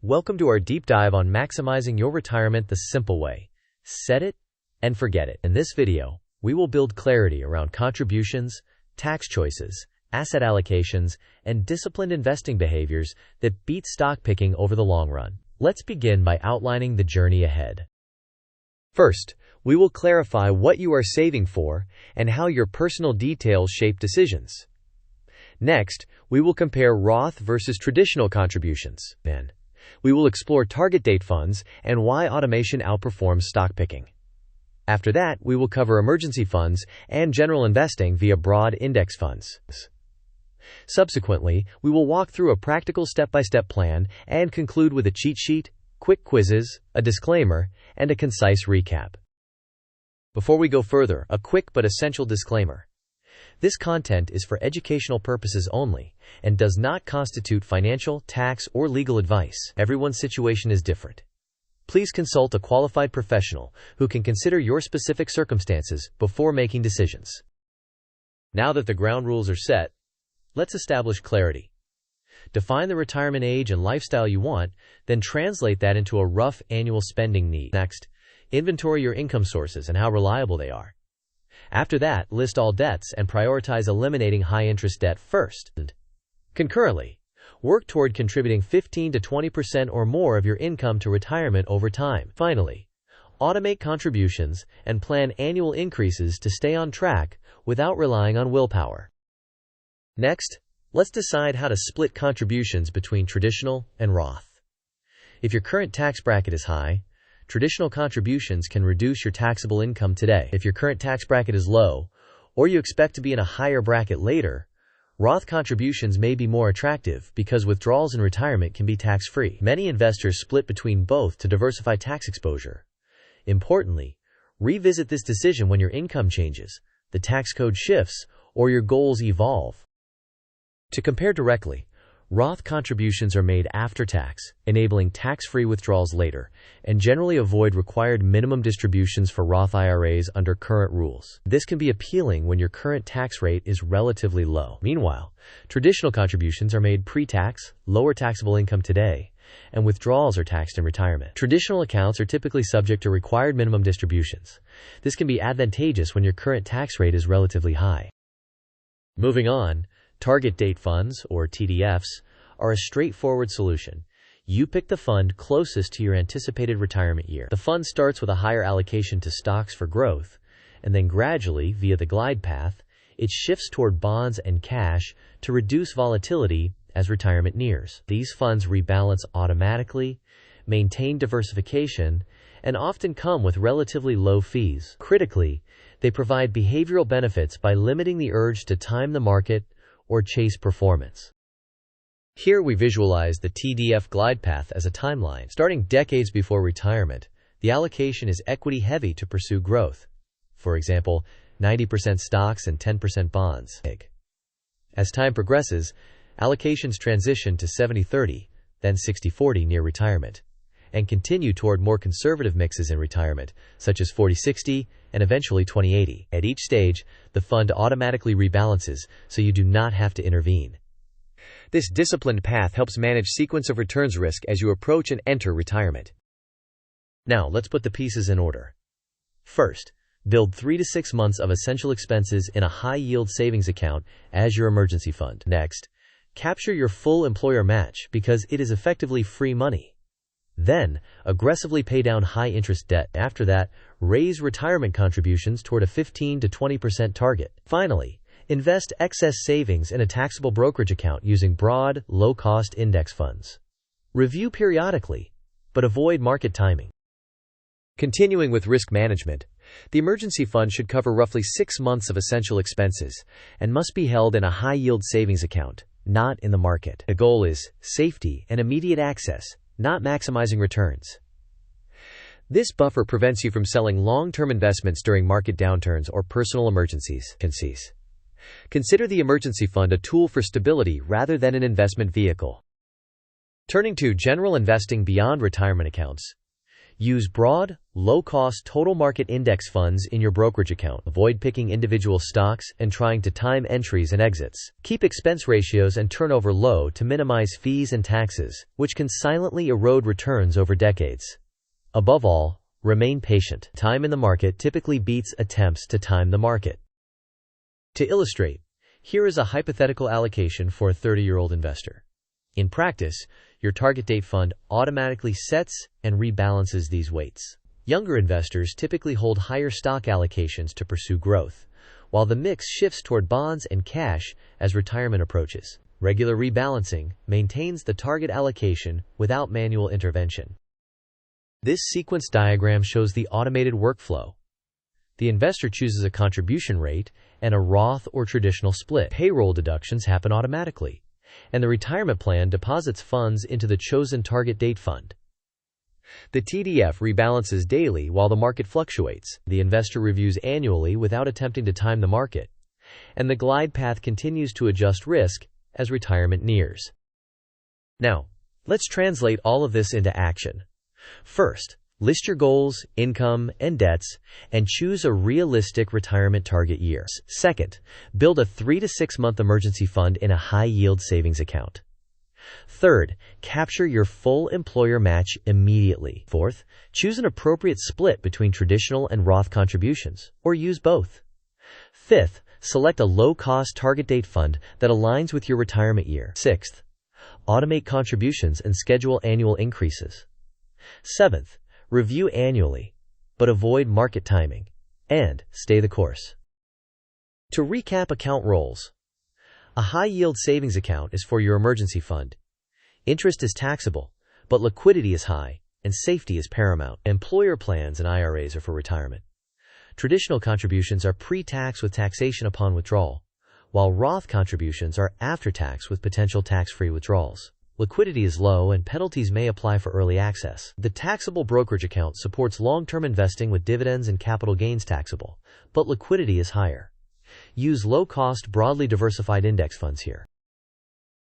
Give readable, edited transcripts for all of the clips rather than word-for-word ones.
Welcome to our deep dive on maximizing your retirement the simple way. Set it and forget it. In this video, we will build clarity around contributions, tax choices, asset allocations, and disciplined investing behaviors that beat stock picking over the long run. Let's begin by outlining the journey ahead. First, we will clarify what you are saving for and how your personal details shape decisions. Next, we will compare Roth versus traditional contributions. Then, we will explore target date funds and why automation outperforms stock picking. After that, we will cover emergency funds and general investing via broad index funds. Subsequently, we will walk through a practical step-by-step plan and conclude with a cheat sheet, quick quizzes, a disclaimer, and a concise recap. Before we go further, a quick but essential disclaimer. This content is for educational purposes only and does not constitute financial, tax, or legal advice. Everyone's situation is different. Please consult a qualified professional who can consider your specific circumstances before making decisions. Now that the ground rules are set, let's establish clarity. Define the retirement age and lifestyle you want, then translate that into a rough annual spending need. Next, inventory your income sources and how reliable they are. After that, list all debts and prioritize eliminating high-interest debt first. And concurrently, work toward contributing 15 to 20% or more of your income to retirement over time. Finally, automate contributions and plan annual increases to stay on track without relying on willpower. Next, let's decide how to split contributions between traditional and Roth. If your current tax bracket is high, traditional contributions can reduce your taxable income today. If your current tax bracket is low, or you expect to be in a higher bracket later, Roth contributions may be more attractive because withdrawals in retirement can be tax-free. Many investors split between both to diversify tax exposure. Importantly, revisit this decision when your income changes, the tax code shifts, or your goals evolve. To compare directly, Roth contributions are made after tax, enabling tax-free withdrawals later, and generally avoid required minimum distributions for Roth IRAs under current rules. This can be appealing when your current tax rate is relatively low. Meanwhile, traditional contributions are made pre-tax, lower taxable income today, and withdrawals are taxed in retirement. Traditional accounts are typically subject to required minimum distributions. This can be advantageous when your current tax rate is relatively high. Moving on, target date funds, or TDFs, are a straightforward solution. You pick the fund closest to your anticipated retirement year. The fund starts with a higher allocation to stocks for growth, and then gradually, via the glide path, it shifts toward bonds and cash to reduce volatility as retirement nears. These funds rebalance automatically, maintain diversification, and often come with relatively low fees. Critically, they provide behavioral benefits by limiting the urge to time the market or chase performance. Here we visualize the TDF glide path as a timeline. Starting decades before retirement, the allocation is equity-heavy to pursue growth. For example, 90% stocks and 10% bonds. As time progresses, allocations transition to 70-30, then 60-40 near retirement, and continue toward more conservative mixes in retirement, such as 40-60 and eventually 20-80. At each stage, the fund automatically rebalances, so you do not have to intervene. This disciplined path helps manage sequence of returns risk as you approach and enter retirement. Now, let's put the pieces in order. First, build 3 to 6 months of essential expenses in a high-yield savings account as your emergency fund. Next, capture your full employer match because it is effectively free money. Then, aggressively pay down high-interest debt. After that, raise retirement contributions toward a 15 to 20% target. Finally, invest excess savings in a taxable brokerage account using broad, low-cost index funds. Review periodically, but avoid market timing. Continuing with risk management, the emergency fund should cover roughly 6 months of essential expenses and must be held in a high-yield savings account, not in the market. The goal is safety and immediate access, not maximizing returns. This buffer prevents you from selling long-term investments during market downturns or personal emergencies. Consider the emergency fund a tool for stability rather than an investment vehicle. Turning to general investing beyond retirement accounts, Use broad, low-cost total market index funds in your brokerage account. Avoid picking individual stocks and trying to time entries and exits. Keep expense ratios and turnover low to minimize fees and taxes, which can silently erode returns over decades. Above all, remain patient. Time in the market typically beats attempts to time the market. To illustrate, here is a hypothetical allocation for a 30-year-old investor. In practice, your target date fund automatically sets and rebalances these weights. Younger investors typically hold higher stock allocations to pursue growth, while the mix shifts toward bonds and cash as retirement approaches. Regular rebalancing maintains the target allocation without manual intervention. This sequence diagram shows the automated workflow. The investor chooses a contribution rate and a Roth or traditional split. Payroll deductions happen automatically, and the retirement plan deposits funds into the chosen target date fund. The TDF rebalances daily while the market fluctuates. The investor reviews annually without attempting to time the market, and the glide path continues to adjust risk as retirement nears. Now, let's translate all of this into action. First, list your goals, income, and debts, and choose a realistic retirement target year. Second, build a 3 to 6 month emergency fund in a high-yield savings account. Third, capture your full employer match immediately. Fourth, choose an appropriate split between traditional and Roth contributions, or use both. Fifth, select a low-cost target date fund that aligns with your retirement year. Sixth, automate contributions and schedule annual increases. Seventh, review annually, but avoid market timing, and stay the course. To recap account roles, a high-yield savings account is for your emergency fund. Interest is taxable, but liquidity is high, and safety is paramount. Employer plans and IRAs are for retirement. Traditional contributions are pre-tax with taxation upon withdrawal, while Roth contributions are after-tax with potential tax-free withdrawals. Liquidity is low and penalties may apply for early access. The taxable brokerage account supports long-term investing with dividends and capital gains taxable, but liquidity is higher. Use low-cost, broadly diversified index funds here.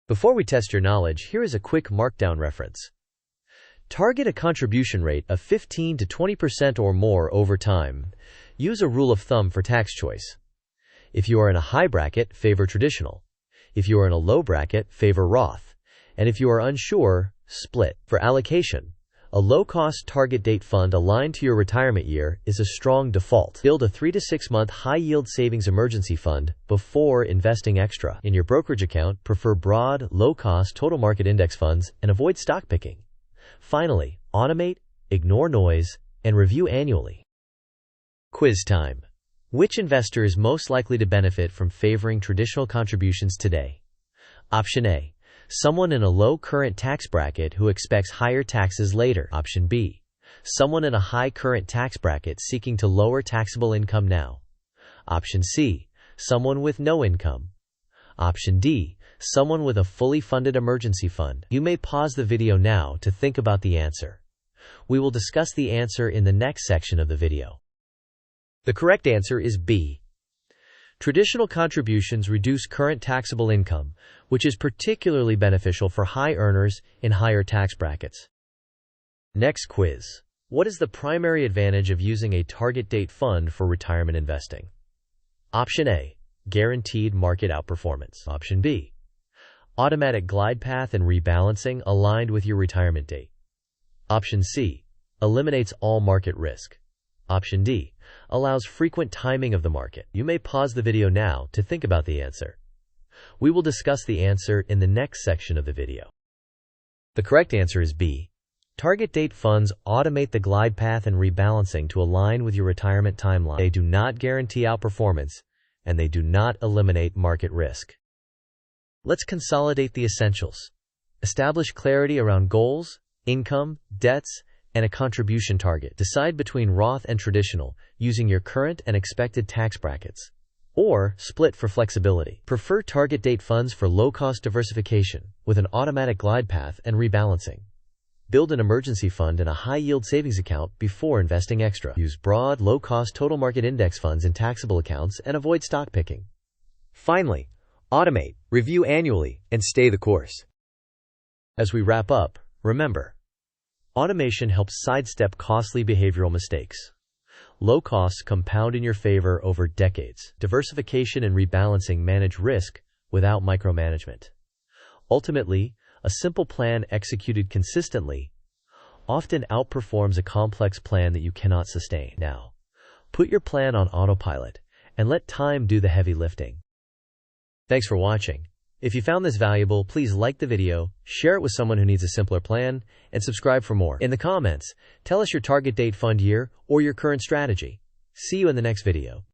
Before we test your knowledge, here is a quick markdown reference. Target a contribution rate of 15 to 20% or more over time. Use a rule of thumb for tax choice. If you are in a high bracket, favor traditional. If you are in a low bracket, favor Roth. And if you are unsure, split. For allocation, a low-cost target date fund aligned to your retirement year is a strong default. Build a 3 to 6 month high-yield savings emergency fund before investing extra. In your brokerage account, prefer broad, low-cost total market index funds and avoid stock picking. Finally, automate, ignore noise, and review annually. Quiz time. Which investor is most likely to benefit from favoring traditional contributions today? Option A. Someone in a low current tax bracket who expects higher taxes later. Option B. Someone in a high current tax bracket seeking to lower taxable income now. Option C. Someone with no income. Option D. Someone with a fully funded emergency fund. You may pause the video now to think about the answer. We will discuss the answer in the next section of the video. The correct answer is B. Traditional contributions reduce current taxable income, which is particularly beneficial for high earners in higher tax brackets. Next quiz. What is the primary advantage of using a target date fund for retirement investing? Option A. Guaranteed market outperformance. Option B. Automatic glide path and rebalancing aligned with your retirement date. Option C. Eliminates all market risk. Option D. Allows frequent timing of the market. You may pause the video now to think about the answer. We will discuss the answer in the next section of the video. The correct answer is B. Target date funds automate the glide path and rebalancing to align with your retirement timeline. They do not guarantee outperformance, and they do not eliminate market risk. Let's consolidate the essentials. Establish clarity around goals, income, debts, and a contribution target. Decide between Roth and traditional using your current and expected tax brackets. Or split for flexibility. Prefer target date funds for low-cost diversification with an automatic glide path and rebalancing. Build an emergency fund and a high-yield savings account before investing extra. Use broad, low-cost total market index funds in taxable accounts and avoid stock picking. Finally, automate, review annually, and stay the course. As we wrap up, remember, Automation helps sidestep costly behavioral mistakes. Low costs compound in your favor over decades. Diversification and rebalancing manage risk without micromanagement. Ultimately, a simple plan executed consistently often outperforms a complex plan that you cannot sustain. Now, put your plan on autopilot and let time do the heavy lifting. Thanks for watching. If you found this valuable, please like the video, share it with someone who needs a simpler plan, and subscribe for more. In the comments, tell us your target date fund year or your current strategy. See you in the next video.